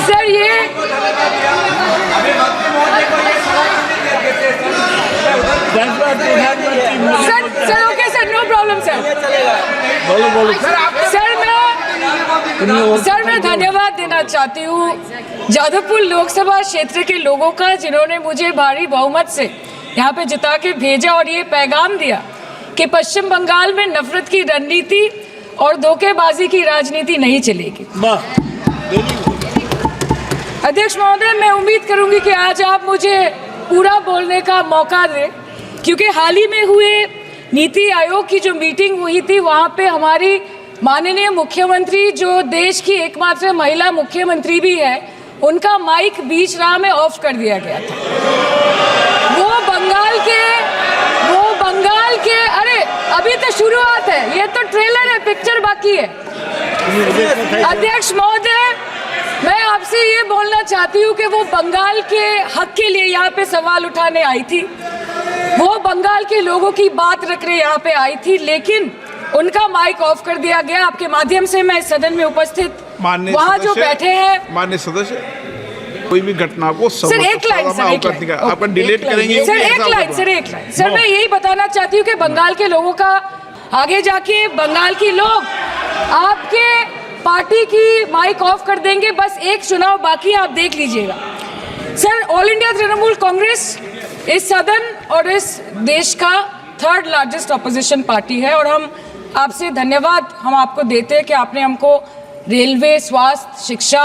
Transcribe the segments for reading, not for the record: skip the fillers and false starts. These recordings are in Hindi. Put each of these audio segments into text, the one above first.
सर ये sir okay sir, no problem sir. बोलो सर मैं धन्यवाद देना चाहती हूँ जादवपुर लोकसभा क्षेत्र के लोगों का, जिन्होंने मुझे भारी बहुमत से यहाँ पे जिता के भेजा और ये पैगाम दिया कि पश्चिम बंगाल में नफरत की रणनीति और धोखेबाजी की राजनीति नहीं चलेगी। अध्यक्ष महोदय, मैं उम्मीद करूंगी कि आज आप मुझे पूरा बोलने का मौका दें, क्योंकि हाल ही में हुए नीति आयोग की जो मीटिंग हुई थी, वहाँ पे हमारी माननीय मुख्यमंत्री, जो देश की एकमात्र महिला मुख्यमंत्री भी है, उनका माइक बीच राह में ऑफ कर दिया गया था। वो बंगाल के अरे अभी तो शुरुआत है, ये तो ट्रेलर है, पिक्चर बाकी है। अध्यक्ष महोदय, मैं आपसे ये बोलना चाहती हूँ कि वो बंगाल के हक के लिए यहाँ पे सवाल उठाने आई थी, वो बंगाल के लोगों की बात रखने यहाँ पे आई थी, लेकिन उनका माइक ऑफ कर दिया गया। आपके माध्यम से मैं इस सदन में उपस्थित वहाँ जो बैठे हैं माननीय सदस्य, कोई भी घटना को सर एक लाइन आपका डिलीट करेंगे सर, एक लाइन सर, मैं यही बताना चाहती हूँ कि बंगाल के लोगों का, आगे जाके बंगाल के लोग आपके पार्टी की माइक ऑफ कर देंगे। बस एक चुनाव बाकी है, आप देख लीजिएगा। Sir, all India Trinamool Congress इस सदन और इस देश का थर्ड लार्जेस्ट ऑपोजिशन पार्टी है, और हम आपसे धन्यवाद हम आपको देते हैं कि आपने हमको रेलवे, स्वास्थ्य, शिक्षा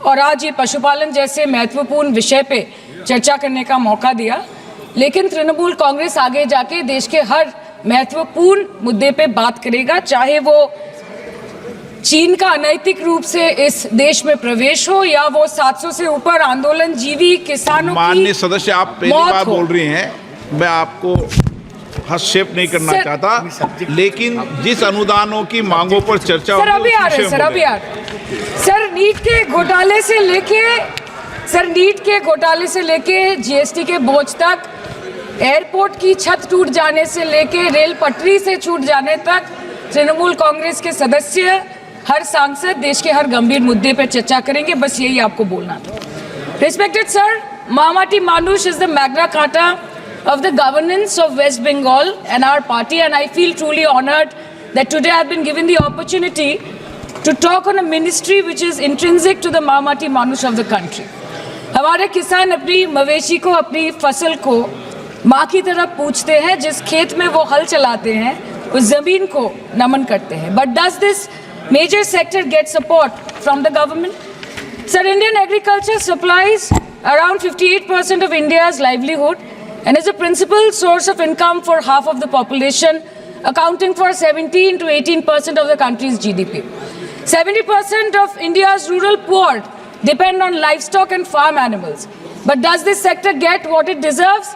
और आज ये पशुपालन जैसे महत्वपूर्ण विषय पे चर्चा करने का मौका दिया। लेकिन तृणमूल कांग्रेस आगे जाके देश के हर महत्वपूर्ण मुद्दे पे बात करेगा, चाहे वो चीन का अनैतिक रूप से इस देश में प्रवेश हो या वो 700 से ऊपर आंदोलन जीवी किसानों की। माननीय सदस्य, आप पहली बार बोल रही हैं, मैं आपको हस्तक्षेप नहीं करना चाहता, लेकिन जिस अनुदानों की मांगों पर चर्चा सर अभी आ रहे सर नीट के घोटाले से लेके जीएसटी के बोझ तक, एयरपोर्ट की छत टूट जाने से लेके रेल पटरी से छूट जाने तक, तृणमूल कांग्रेस के सदस्य, हर सांसद देश के हर गंभीर मुद्दे पर चर्चा करेंगे। बस यही आपको बोलना था। Respected sir, Mahamati Manush is the Magna Carta of the governance of West Bengal and our party, and I feel truly honored that today I have been given the opportunity to talk on a ministry which is intrinsic to the Mahamati Manush of the country. हमारे किसान अपनी मवेशी को, अपनी फसल को माँ की तरह पूछते हैं, जिस खेत में वो हल चलाते हैं उस जमीन को नमन करते हैं। But does this major sector get support from the government? Sir, Indian agriculture supplies around 58% of India's livelihood and is a principal source of income for half of the population, accounting for 17 to 18% of the country's GDP. 70% of India's rural poor depend on livestock and farm animals. But does this sector get what it deserves?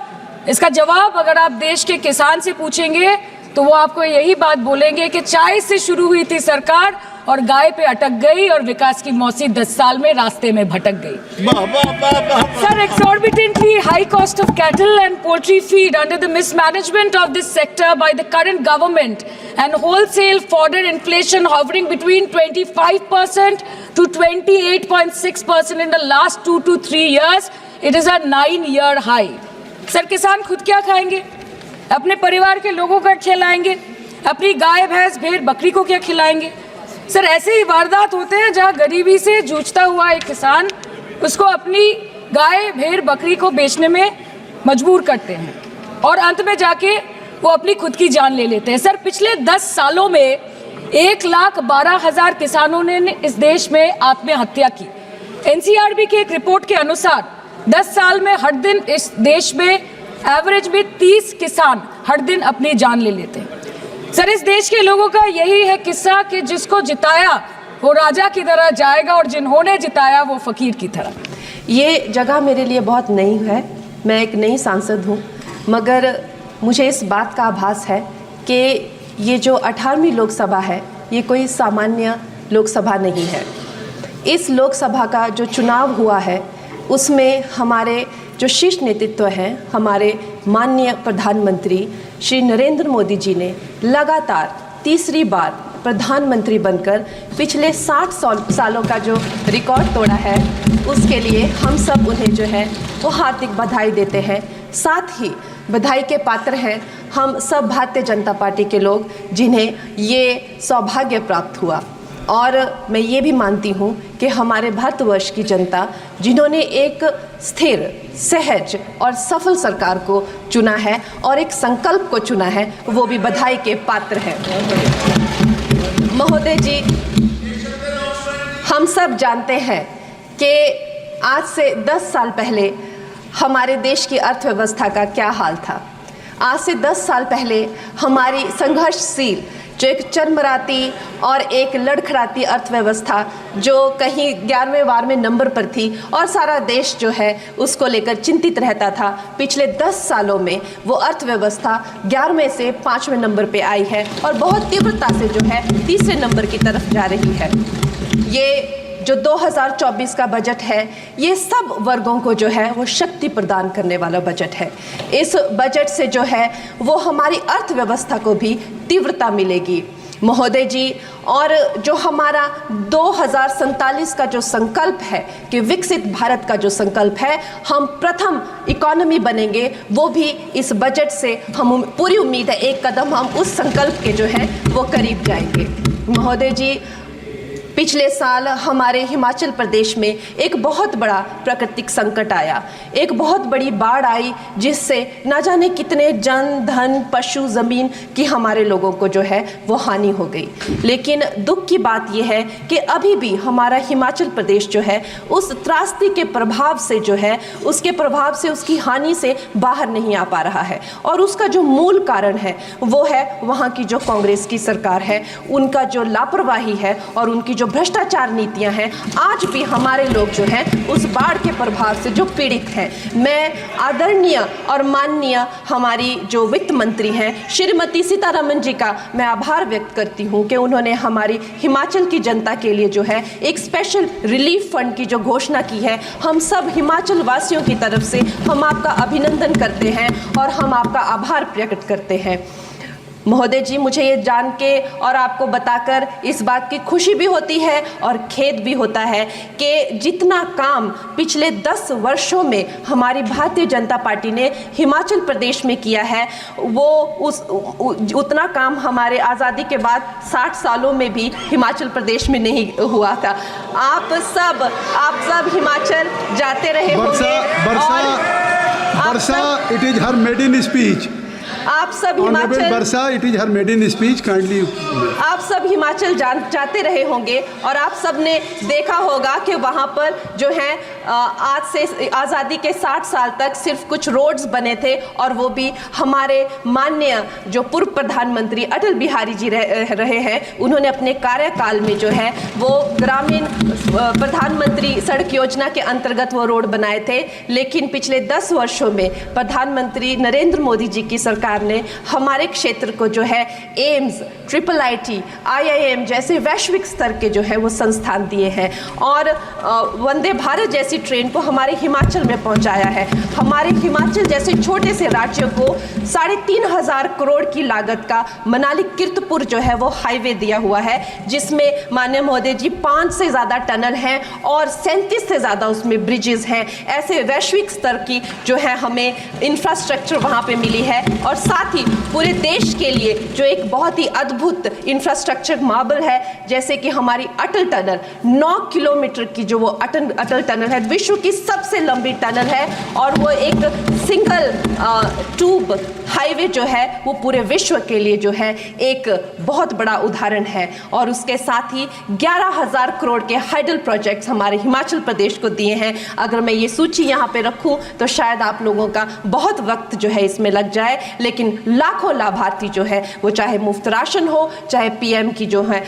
इसका जवाब अगर आप देश के किसान से पूछेंगे तो वो आपको यही बात बोलेंगे कि चाय से शुरू हुई थी सरकार और गाय पे अटक गई और विकास की मौसी 10 साल में रास्ते में भटक गई। Sir, exorbitantly high cost of cattle and poultry feed under the mismanagement of this sector by the current government and wholesale fodder inflation hovering between 25% to 28.6% in the last 2 to 3 years, it is a 9-year high. Sir, किसान खुद क्या खाएंगे? अपने परिवार के लोगों का खिलाएंगे? अपनी गाय, भैंस, भेड़, बकरी को क्या खिलाएंगे? सर, ऐसे ही वारदात होते हैं जहां गरीबी से जूझता हुआ एक किसान उसको अपनी गाय, भेड़, बकरी को बेचने में मजबूर करते हैं और अंत में जाके वो अपनी खुद की जान ले लेते हैं। सर, पिछले 10 सालों में 1,12,000 किसानों ने इस देश में आत्महत्या की। एनसीआरबी की एक रिपोर्ट के अनुसार 10 साल में हर दिन इस देश में एवरेज में 30 किसान हर दिन अपनी जान ले लेते हैं। सर, इस देश के लोगों का यही है किस्सा कि जिसको जिताया वो राजा की तरह जाएगा और जिन्होंने जिताया वो फकीर की तरह। ये जगह मेरे लिए बहुत नई है, मैं एक नई सांसद हूँ, मगर मुझे इस बात का आभास है कि ये जो 18वीं लोकसभा है ये कोई सामान्य लोकसभा नहीं है। इस लोकसभा का जो चुनाव हुआ है उसमें हमारे जो शीर्ष नेतृत्व हैं, हमारे माननीय प्रधानमंत्री श्री नरेंद्र मोदी जी ने लगातार तीसरी बार प्रधानमंत्री बनकर पिछले 60 सालों का जो रिकॉर्ड तोड़ा है, उसके लिए हम सब उन्हें जो है वो हार्दिक बधाई देते हैं। साथ ही बधाई के पात्र हैं हम सब भारतीय जनता पार्टी के लोग, जिन्हें ये सौभाग्य प्राप्त हुआ। और मैं ये भी मानती हूँ कि हमारे भारतवर्ष की जनता, जिन्होंने एक स्थिर, सहज और सफल सरकार को चुना है और एक संकल्प को चुना है, वो भी बधाई के पात्र हैं। महोदय जी, हम सब जानते हैं कि आज से 10 साल पहले हमारे देश की अर्थव्यवस्था का क्या हाल था। आज से 10 साल पहले हमारी संघर्षशील, जो एक चरमराती और एक लड़खड़ाती अर्थव्यवस्था, जो कहीं 11वें-12वें नंबर पर थी और सारा देश जो है उसको लेकर चिंतित रहता था, पिछले 10 सालों में वो अर्थव्यवस्था 11वें से 5वें नंबर पे आई है और बहुत तीव्रता से जो है 3रे नंबर की तरफ जा रही है। ये जो 2024 का बजट है, ये सब वर्गों को जो है वो शक्ति प्रदान करने वाला बजट है। इस बजट से जो है वो हमारी अर्थव्यवस्था को भी तीव्रता मिलेगी महोदय जी। और जो हमारा 2047 का जो संकल्प है कि विकसित भारत का जो संकल्प है, हम प्रथम इकोनॉमी बनेंगे, वो भी इस बजट से हम पूरी उम्मीद है एक कदम हम उस संकल्प के जो है वो करीब जाएंगे। महोदय जी, पिछले साल हमारे हिमाचल प्रदेश में एक बहुत बड़ा प्राकृतिक संकट आया, एक बहुत बड़ी बाढ़ आई, जिससे न जाने कितने जन, धन, पशु, ज़मीन की हमारे लोगों को जो है वो हानि हो गई। लेकिन दुख की बात यह है कि अभी भी हमारा हिमाचल प्रदेश जो है उस त्रासदी के प्रभाव से जो है, उसके प्रभाव से, उसकी हानि से बाहर नहीं आ पा रहा है। और उसका जो मूल कारण है वो है वहाँ की जो कांग्रेस की सरकार है, उनका जो लापरवाही है और उनकी जो भ्रष्टाचार नीतियां हैं। आज भी हमारे लोग जो हैं उस बाढ़ के प्रभाव से जो पीड़ित हैं। मैं आदरणीय और माननीय हमारी जो वित्त मंत्री हैं श्रीमती सीतारमण जी का मैं आभार व्यक्त करती हूं कि उन्होंने हमारी हिमाचल की जनता के लिए जो है एक स्पेशल रिलीफ फंड की जो घोषणा की है। हम सब हिमाचल वासियों की तरफ से हम आपका अभिनंदन करते हैं और हम आपका आभार प्रकट करते हैं। महोदय जी, मुझे ये जान के और आपको बताकर इस बात की खुशी भी होती है और खेद भी होता है कि जितना काम पिछले 10 वर्षों में हमारी भारतीय जनता पार्टी ने हिमाचल प्रदेश में किया है, वो उतना काम हमारे आज़ादी के बाद 60 सालों में भी हिमाचल प्रदेश में नहीं हुआ था। आप सब हिमाचल जाते रहे होंगे। वर्षा, it is her maiden speech. आप सब Himachal, Varsha, it is her maiden speech, kindly. आप सब हिमाचल जाते रहे होंगे और आप सब ने देखा होगा कि वहाँ पर जो है आज से आज़ादी के 60 साल तक सिर्फ कुछ रोड्स बने थे, और वो भी हमारे माननीय जो पूर्व प्रधानमंत्री अटल बिहारी जी रहे हैं, उन्होंने अपने कार्यकाल में जो है वो ग्रामीण प्रधानमंत्री सड़क योजना के अंतर्गत वो रोड बनाए थे। लेकिन पिछले 10 वर्षों में प्रधानमंत्री नरेंद्र मोदी जी की सरकार ने हमारे क्षेत्र को जो है एम्स, IIIT, IIM जैसे वैश्विक स्तर के जो है वो संस्थान दिए हैं, और वंदे भारत जैसी ट्रेन को हमारे हिमाचल में पहुंचाया है। हमारे हिमाचल जैसे छोटे से राज्य को 3,500 करोड़ की लागत का मनाली कीर्तपुर जो है वो हाईवे दिया हुआ है, जिसमें माननीय महोदय जी 5 से ज़्यादा टनल हैं और 37 से ज़्यादा उसमें ब्रिजेस हैं। ऐसे वैश्विक स्तर की जो है हमें इंफ्रास्ट्रक्चर वहाँ पे मिली है, और साथ ही पूरे देश के लिए जो एक बहुत ही अद्भुत इंफ्रास्ट्रक्चर मार्बल है, जैसे कि हमारी अटल टनल 9 किलोमीटर की जो वो अटल टनल है, विश्व की सबसे लंबी टनल है, और वो एक सिंगल ट्यूब हाईवे जो है वो पूरे विश्व के लिए जो है एक बहुत बड़ा उदाहरण है। और उसके साथ ही 11,000 करोड़ के हाइडल प्रोजेक्ट्स हमारे हिमाचल प्रदेश को दिए हैं। अगर मैं ये सूची यहाँ पे रखूँ तो शायद आप लोगों का बहुत वक्त जो है इसमें लग जाए, लेकिन लाखों लाभार्थी जो है वो चाहे मुफ्त राशन हो, चाहे PM की जो है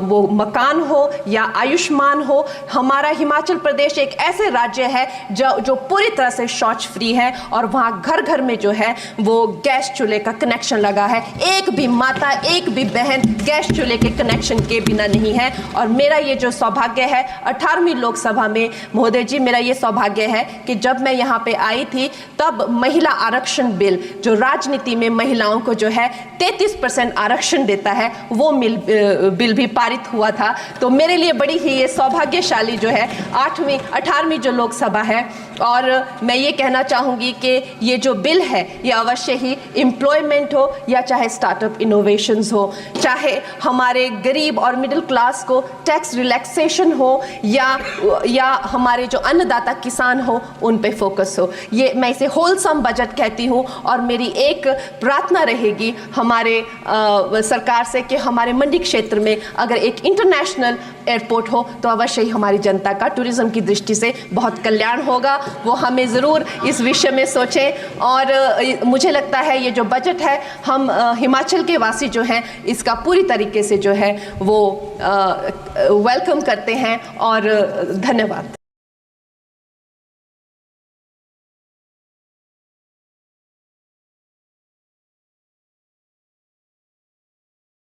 वो मकान हो या आयुष्मान हो, हमारा हिमाचल प्रदेश एक ऐसे राज्य है जो पूरी तरह से शौच फ्री है, और वहाँ घर घर में जो है वो गैस चूल्हे का कनेक्शन लगा है। एक भी माता, एक भी बहन गैस चूल्हे के कनेक्शन के बिना नहीं है। और मेरा ये जो सौभाग्य है 18वीं लोकसभा में महोदय जी, मेरा ये सौभाग्य है कि जब मैं यहाँ पे आई थी तब महिला आरक्षण बिल जो राजनीति राजनीति में महिलाओं को जो है 33% आरक्षण देता है, वो बिल भी पारित हुआ था। तो मेरे लिए बड़ी ही ये सौभाग्यशाली जो है 18वीं जो लोकसभा है। और मैं ये कहना चाहूँगी कि ये जो बिल है ये अवश्य ही एम्प्लॉयमेंट हो या चाहे स्टार्टअप इनोवेशंस हो, चाहे हमारे गरीब और मिडिल क्लास को टैक्स रिलैक्सेशन हो या हमारे जो अन्नदाता किसान हो उन पे फोकस हो। ये मैं इसे होलसम बजट कहती हूँ। और मेरी एक प्रार्थना रहेगी हमारे सरकार से कि हमारे मंडी क्षेत्र में अगर एक इंटरनेशनल एयरपोर्ट हो तो अवश्य ही हमारी जनता का टूरिज्म की दृष्टि से बहुत कल्याण होगा। वो हमें ज़रूर इस विषय में सोचें। और मुझे लगता है ये जो बजट है हम हिमाचल के वासी जो हैं इसका पूरी तरीके से जो है वो वेलकम करते हैं। और धन्यवाद।